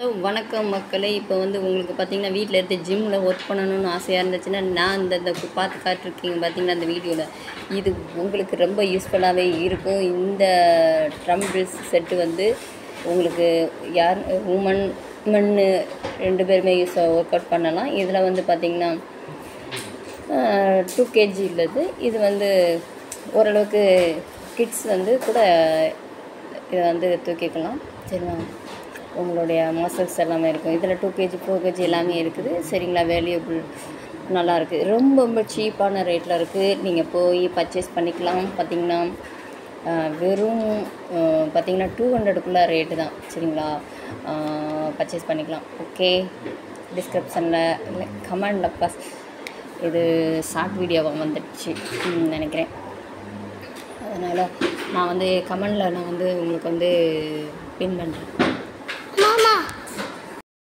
Hello வணக்கம் மக்களே. இப்போ வந்து உங்களுக்கு பார்த்தீங்கன்னா வீட்டில் இருந்து ஜிம்மில் ஒர்க் பண்ணணும்னு ஆசையாக இருந்துச்சுன்னா நான் இந்த பார்த்து காட்டிருக்கீங்க பார்த்தீங்கன்னா அந்த வீடியோவில் இது உங்களுக்கு ரொம்ப யூஸ்ஃபுல்லாகவே இருக்கும். இந்த ட்ரம்பிள்ஸ் செட்டு வந்து உங்களுக்கு யார் உமன் மென்னு 2 பேருமே ஒர்க் அவுட் பண்ணலாம். இதில் வந்து பார்த்திங்கன்னா 2 kg உள்ளது. இது வந்து ஓரளவுக்கு கிட்ஸ் வந்து கூட இதை வந்து தூக்கிக்கலாம். சரிங்களா, உங்களுடைய மசில்ஸ் எல்லாமே இருக்கும். இதில் 2 kg 4 kg எல்லாமே இருக்குது. சரிங்களா, வேல்யூபிள் நல்லாயிருக்கு. ரொம்ப ரொம்ப சீப்பான ரேட்டில் இருக்குது. நீங்கள் போய் பர்ச்சேஸ் பண்ணிக்கலாம். பார்த்திங்கன்னா வெறும் பார்த்திங்கன்னா 200க்குள்ளே ரேட்டு தான். சரிங்களா, பர்ச்சேஸ் பண்ணிக்கலாம். ஓகே, டிஸ்கிரிப்ஷனில் இல்லை கமெண்டில் இது ஷார்ட் வீடியோவாக வந்துடுச்சு நினைக்கிறேன். அதனால் நான் வந்து கமெண்டில் நான் வந்து உங்களுக்கு வந்து பின் பண்ணுறேன்.